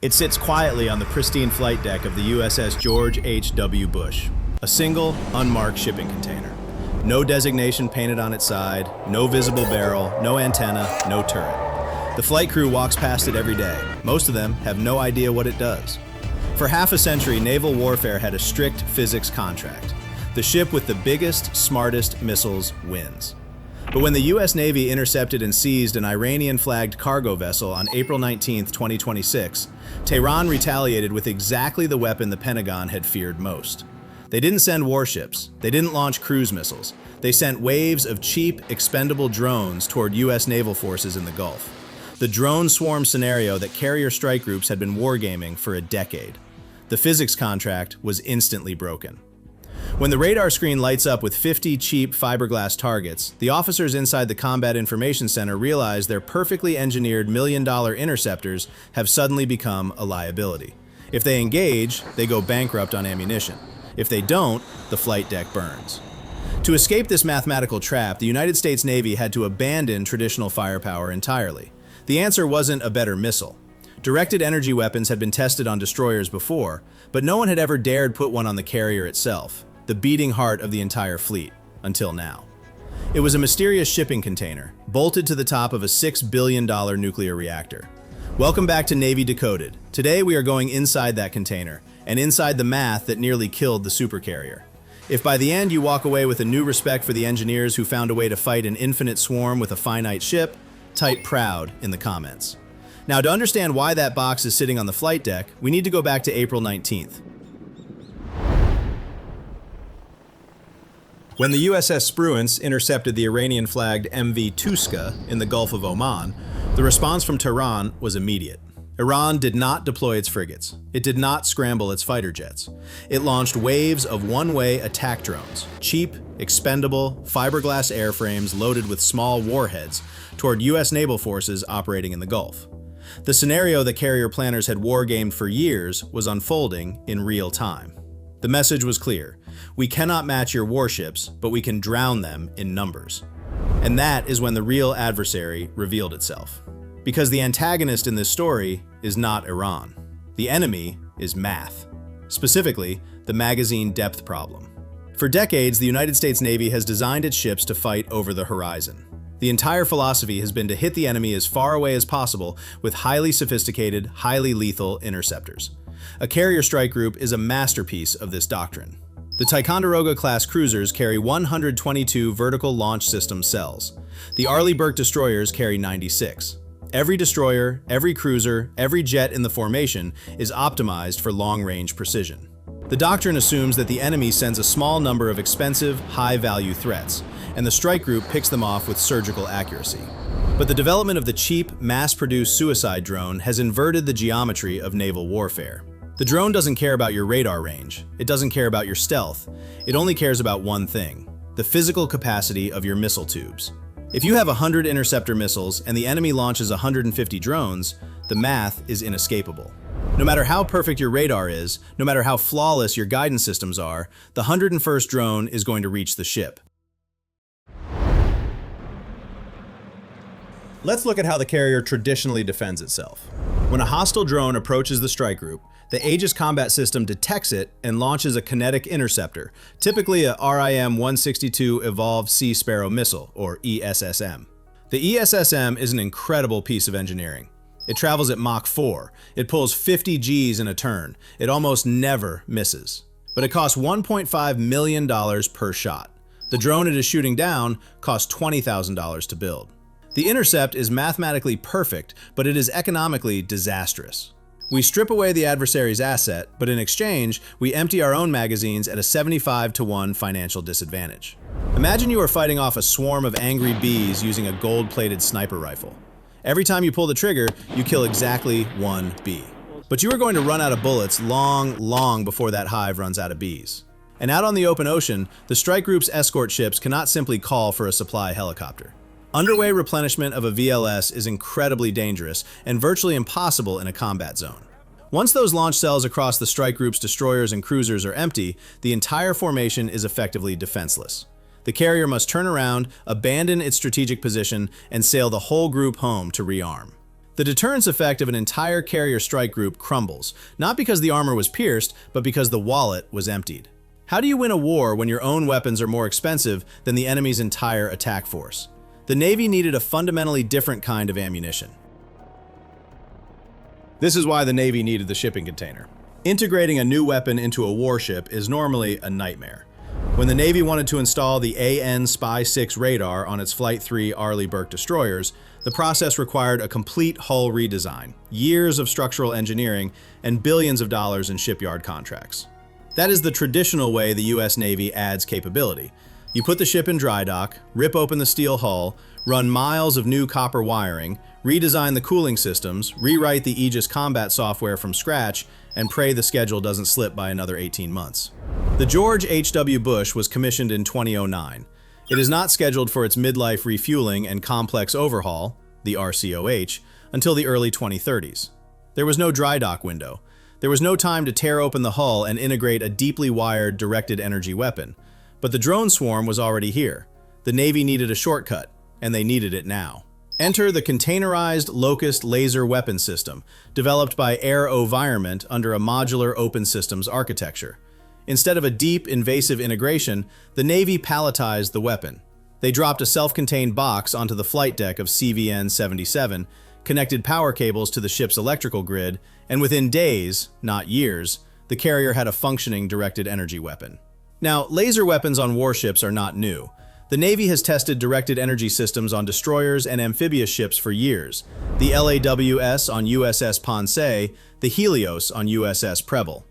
It sits quietly on the pristine flight deck of the USS George H.W. Bush, a single, unmarked shipping container. No designation painted on its side, no visible barrel, no antenna, no turret. The flight crew walks past it every day. Most of them have no idea what it does. For half a century, naval warfare had a strict physics contract. The ship with the biggest, smartest missiles wins. But when the U.S. Navy intercepted and seized an Iranian-flagged cargo vessel on April 19, 2026, Tehran retaliated with exactly the weapon the Pentagon had feared most. They didn't send warships. They didn't launch cruise missiles. They sent waves of cheap, expendable drones toward U.S. naval forces in the Gulf. The drone swarm scenario that carrier strike groups had been wargaming for a decade. The physics contract was instantly broken. When the radar screen lights up with 50 cheap fiberglass targets, the officers inside the Combat Information Center realize their perfectly engineered million-dollar interceptors have suddenly become a liability. If they engage, they go bankrupt on ammunition. If they don't, the flight deck burns. To escape this mathematical trap, the United States Navy had to abandon traditional firepower entirely. The answer wasn't a better missile. Directed energy weapons had been tested on destroyers before, but no one had ever dared put one on the carrier itself, the beating heart of the entire fleet, until now. It was a mysterious shipping container, bolted to the top of a $6 billion nuclear reactor. Welcome back to Navy Decoded. Today we are going inside that container, and inside the math that nearly killed the supercarrier. If by the end you walk away with a new respect for the engineers who found a way to fight an infinite swarm with a finite ship, type proud in the comments. Now, to understand why that box is sitting on the flight deck, we need to go back to April 19th. When the USS Spruance intercepted the Iranian-flagged MV Tuska in the Gulf of Oman, the response from Tehran was immediate. Iran did not deploy its frigates. It did not scramble its fighter jets. It launched waves of one-way attack drones, cheap, expendable, fiberglass airframes loaded with small warheads, toward U.S. naval forces operating in the Gulf. The scenario the carrier planners had wargamed for years was unfolding in real time. The message was clear. We cannot match your warships, but we can drown them in numbers. And that is when the real adversary revealed itself. Because the antagonist in this story is not Iran. The enemy is math. Specifically, the magazine depth problem. For decades, the United States Navy has designed its ships to fight over the horizon. The entire philosophy has been to hit the enemy as far away as possible with highly sophisticated, highly lethal interceptors. A carrier strike group is a masterpiece of this doctrine. The Ticonderoga-class cruisers carry 122 vertical launch system cells. The Arleigh Burke destroyers carry 96. Every destroyer, every cruiser, every jet in the formation is optimized for long-range precision. The doctrine assumes that the enemy sends a small number of expensive, high-value threats, and the strike group picks them off with surgical accuracy. But the development of the cheap, mass-produced suicide drone has inverted the geometry of naval warfare. The drone doesn't care about your radar range. It doesn't care about your stealth. It only cares about one thing: the physical capacity of your missile tubes. If you have 100 interceptor missiles and the enemy launches 150 drones, the math is inescapable. No matter how perfect your radar is, no matter how flawless your guidance systems are, the 101st drone is going to reach the ship. Let's look at how the carrier traditionally defends itself. When a hostile drone approaches the strike group, the Aegis combat system detects it and launches a kinetic interceptor, typically a RIM-162 Evolved Sea Sparrow missile, or ESSM. The ESSM is an incredible piece of engineering. It travels at Mach 4. It pulls 50 Gs in a turn. It almost never misses. But it costs $1.5 million per shot. The drone it is shooting down costs $20,000 to build. The intercept is mathematically perfect, but it is economically disastrous. We strip away the adversary's asset, but in exchange, we empty our own magazines at a 75-to-1 financial disadvantage. Imagine you are fighting off a swarm of angry bees using a gold-plated sniper rifle. Every time you pull the trigger, you kill exactly one bee. But you are going to run out of bullets long before that hive runs out of bees. And out on the open ocean, the strike group's escort ships cannot simply call for a supply helicopter. Underway replenishment of a VLS is incredibly dangerous and virtually impossible in a combat zone. Once those launch cells across the strike group's destroyers and cruisers are empty, the entire formation is effectively defenseless. The carrier must turn around, abandon its strategic position, and sail the whole group home to rearm. The deterrence effect of an entire carrier strike group crumbles, not because the armor was pierced, but because the wallet was emptied. How do you win a war when your own weapons are more expensive than the enemy's entire attack force? The Navy needed a fundamentally different kind of ammunition. This is why the Navy needed the shipping container. Integrating a new weapon into a warship is normally a nightmare. When the Navy wanted to install the AN Spy-6 radar on its Flight 3 Arleigh Burke destroyers, the process required a complete hull redesign, years of structural engineering, and billions of dollars in shipyard contracts. That is the traditional way the US Navy adds capability. You put the ship in dry dock, rip open the steel hull, run miles of new copper wiring, redesign the cooling systems, rewrite the Aegis combat software from scratch, and pray the schedule doesn't slip by another 18 months. The George H.W. Bush was commissioned in 2009. It is not scheduled for its midlife refueling and complex overhaul, the RCOH, until the early 2030s. There was no dry dock window. There was no time to tear open the hull and integrate a deeply wired directed energy weapon. But the drone swarm was already here. The Navy needed a shortcut, and they needed it now. Enter the containerized LOCUST Laser Weapon System, developed by AeroVironment under a modular open systems architecture. Instead of a deep, invasive integration, the Navy palletized the weapon. They dropped a self-contained box onto the flight deck of CVN-77, connected power cables to the ship's electrical grid, and within days, not years, the carrier had a functioning directed energy weapon. Now, laser weapons on warships are not new. The Navy has tested directed energy systems on destroyers and amphibious ships for years. The LAWS on USS Ponce, the Helios on USS Preble.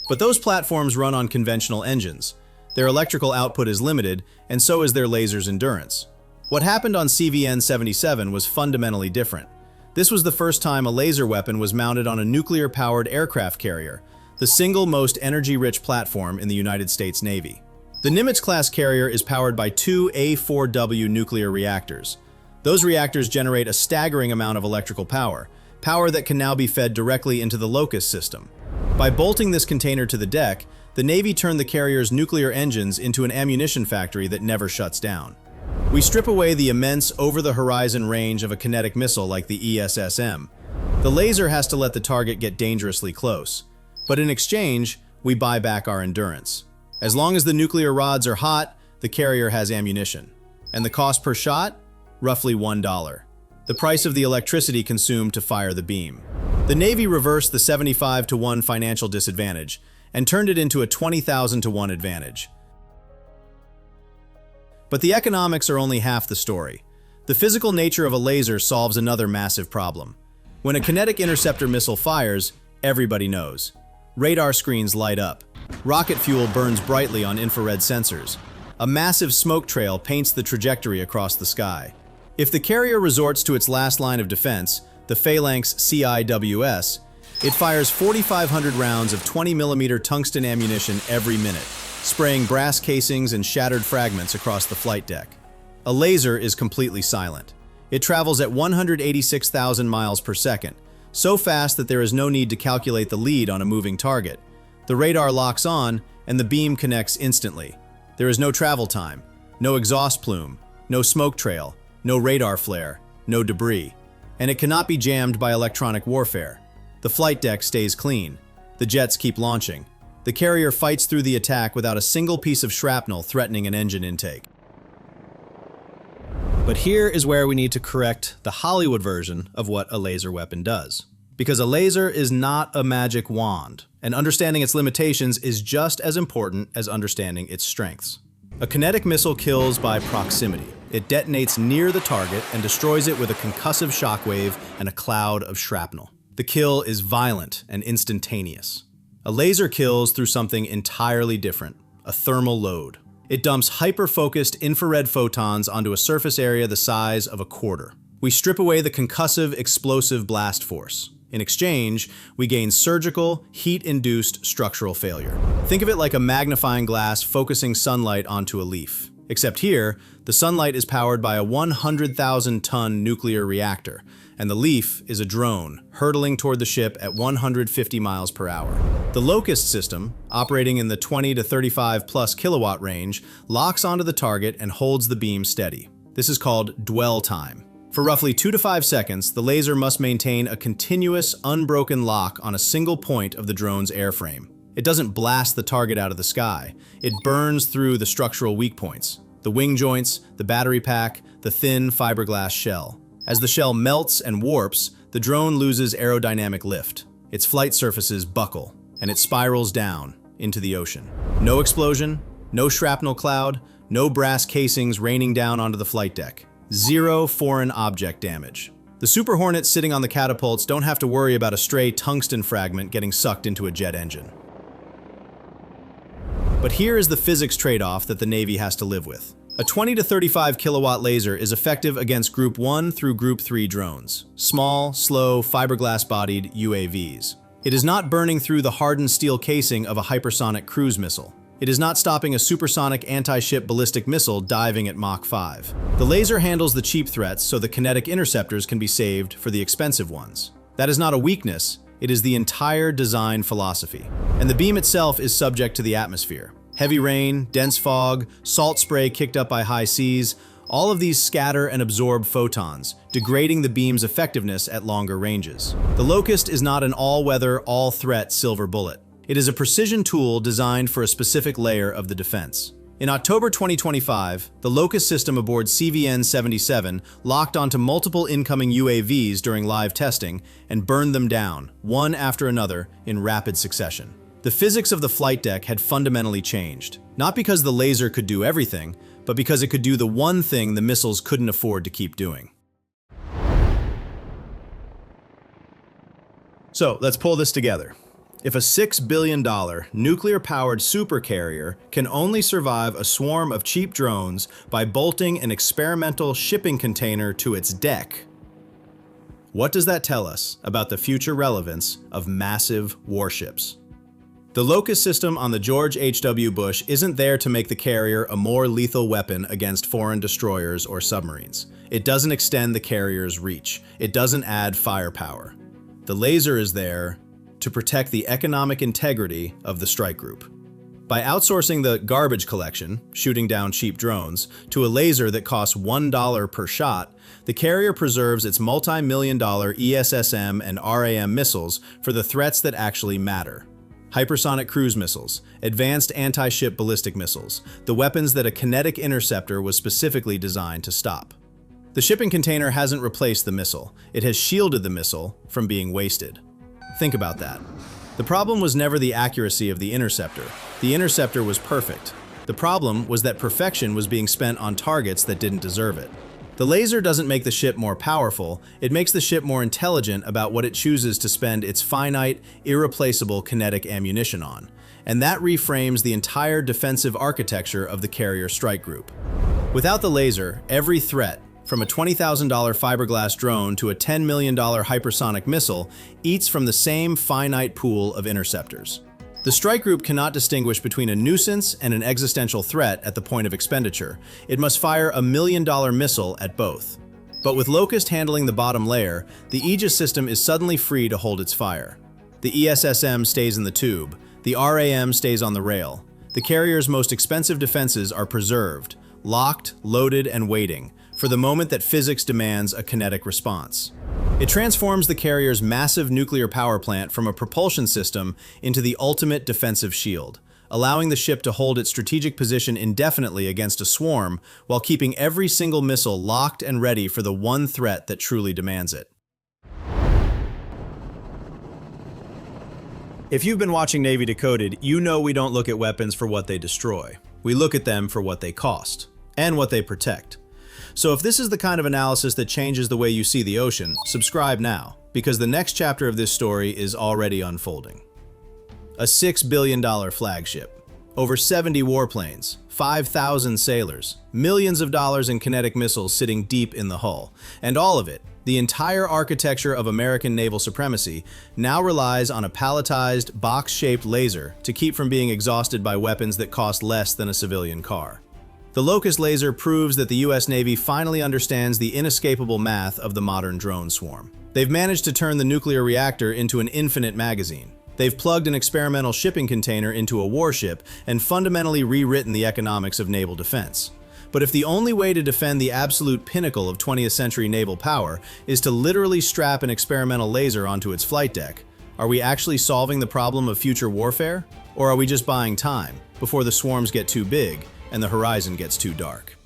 But those platforms run on conventional engines. Their electrical output is limited, and so is their laser's endurance. What happened on CVN-77 was fundamentally different. This was the first time a laser weapon was mounted on a nuclear-powered aircraft carrier, the single most energy-rich platform in the United States Navy. The Nimitz-class carrier is powered by two A4W nuclear reactors. Those reactors generate a staggering amount of electrical power that can now be fed directly into the LOCUST system. By bolting this container to the deck, the Navy turned the carrier's nuclear engines into an ammunition factory that never shuts down. We strip away the immense over-the-horizon range of a kinetic missile like the ESSM. The laser has to let the target get dangerously close. But in exchange, we buy back our endurance. As long as the nuclear rods are hot, the carrier has ammunition. And the cost per shot? Roughly $1. The price of the electricity consumed to fire the beam. The Navy reversed the 75-to-1 financial disadvantage and turned it into a 20,000-to-1 advantage. But the economics are only half the story. The physical nature of a laser solves another massive problem. When a kinetic interceptor missile fires, everybody knows. Radar screens light up. Rocket fuel burns brightly on infrared sensors. A massive smoke trail paints the trajectory across the sky. If the carrier resorts to its last line of defense, the Phalanx CIWS, it fires 4,500 rounds of 20mm tungsten ammunition every minute, spraying brass casings and shattered fragments across the flight deck. A laser is completely silent. It travels at 186,000 miles per second, so fast that there is no need to calculate the lead on a moving target. The radar locks on, and the beam connects instantly. There is no travel time, no exhaust plume, no smoke trail, no radar flare, no debris. And it cannot be jammed by electronic warfare. The flight deck stays clean. The jets keep launching. The carrier fights through the attack without a single piece of shrapnel threatening an engine intake. But here is where we need to correct the Hollywood version of what a laser weapon does. Because a laser is not a magic wand, and understanding its limitations is just as important as understanding its strengths. A kinetic missile kills by proximity. It detonates near the target and destroys it with a concussive shockwave and a cloud of shrapnel. The kill is violent and instantaneous. A laser kills through something entirely different, a thermal load. It dumps hyper-focused infrared photons onto a surface area the size of a quarter. We strip away the concussive explosive blast force. In exchange, we gain surgical, heat-induced structural failure. Think of it like a magnifying glass focusing sunlight onto a leaf. Except here, the sunlight is powered by a 100,000-ton nuclear reactor, and the leaf is a drone hurtling toward the ship at 150 miles per hour. The LOCUST system, operating in the 20 to 35 plus kilowatt range, locks onto the target and holds the beam steady. This is called dwell time. For roughly 2 to 5 seconds, the laser must maintain a continuous, unbroken lock on a single point of the drone's airframe. It doesn't blast the target out of the sky. It burns through the structural weak points, the wing joints, the battery pack, the thin fiberglass shell. As the shell melts and warps, the drone loses aerodynamic lift. Its flight surfaces buckle, and it spirals down into the ocean. No explosion, no shrapnel cloud, no brass casings raining down onto the flight deck. Zero foreign object damage. The Super Hornets sitting on the catapults don't have to worry about a stray tungsten fragment getting sucked into a jet engine. But here is the physics trade-off that the Navy has to live with. A 20 to 35 kilowatt laser is effective against Group 1 through Group 3 drones, small, slow, fiberglass-bodied UAVs. It is not burning through the hardened steel casing of a hypersonic cruise missile. It is not stopping a supersonic anti-ship ballistic missile diving at Mach 5. The laser handles the cheap threats so the kinetic interceptors can be saved for the expensive ones. That is not a weakness, it is the entire design philosophy. And the beam itself is subject to the atmosphere. Heavy rain, dense fog, salt spray kicked up by high seas, all of these scatter and absorb photons, degrading the beam's effectiveness at longer ranges. The LOCUST is not an all-weather, all-threat silver bullet. It is a precision tool designed for a specific layer of the defense. In October 2025, the LOCUST system aboard CVN-77 locked onto multiple incoming UAVs during live testing and burned them down, one after another, in rapid succession. The physics of the flight deck had fundamentally changed, not because the laser could do everything, but because it could do the one thing the missiles couldn't afford to keep doing. So, let's pull this together. If a $6 billion nuclear-powered supercarrier can only survive a swarm of cheap drones by bolting an experimental shipping container to its deck, what does that tell us about the future relevance of massive warships? The LOCUST system on the George H.W. Bush isn't there to make the carrier a more lethal weapon against foreign destroyers or submarines. It doesn't extend the carrier's reach. It doesn't add firepower. The laser is there to protect the economic integrity of the strike group. By outsourcing the garbage collection, shooting down cheap drones, to a laser that costs $1 per shot, the carrier preserves its multi-million-dollar ESSM and RAM missiles for the threats that actually matter. Hypersonic cruise missiles, advanced anti-ship ballistic missiles, the weapons that a kinetic interceptor was specifically designed to stop. The shipping container hasn't replaced the missile. It has shielded the missile from being wasted. Think about that. The problem was never the accuracy of the interceptor. The interceptor was perfect. The problem was that perfection was being spent on targets that didn't deserve it. The laser doesn't make the ship more powerful, it makes the ship more intelligent about what it chooses to spend its finite, irreplaceable kinetic ammunition on. And that reframes the entire defensive architecture of the carrier strike group. Without the laser, every threat, from a $20,000 fiberglass drone to a $10 million hypersonic missile, eats from the same finite pool of interceptors. The strike group cannot distinguish between a nuisance and an existential threat at the point of expenditure. It must fire a $1 million missile at both. But with LOCUST handling the bottom layer, the Aegis system is suddenly free to hold its fire. The ESSM stays in the tube. The RAM stays on the rail. The carrier's most expensive defenses are preserved, locked, loaded, and waiting, for the moment that physics demands a kinetic response. It transforms the carrier's massive nuclear power plant from a propulsion system into the ultimate defensive shield, allowing the ship to hold its strategic position indefinitely against a swarm while keeping every single missile locked and ready for the one threat that truly demands it. If you've been watching Navy Decoded, you know we don't look at weapons for what they destroy. We look at them for what they cost and what they protect. So if this is the kind of analysis that changes the way you see the ocean, subscribe now, because the next chapter of this story is already unfolding. A $6 billion flagship, over 70 warplanes, 5,000 sailors, millions of dollars in kinetic missiles sitting deep in the hull, and all of it, the entire architecture of American naval supremacy, now relies on a palletized, box-shaped laser to keep from being exhausted by weapons that cost less than a civilian car. The LOCUST laser proves that the US Navy finally understands the inescapable math of the modern drone swarm. They've managed to turn the nuclear reactor into an infinite magazine. They've plugged an experimental shipping container into a warship and fundamentally rewritten the economics of naval defense. But if the only way to defend the absolute pinnacle of 20th century naval power is to literally strap an experimental laser onto its flight deck, are we actually solving the problem of future warfare? Or are we just buying time before the swarms get too big and the horizon gets too dark?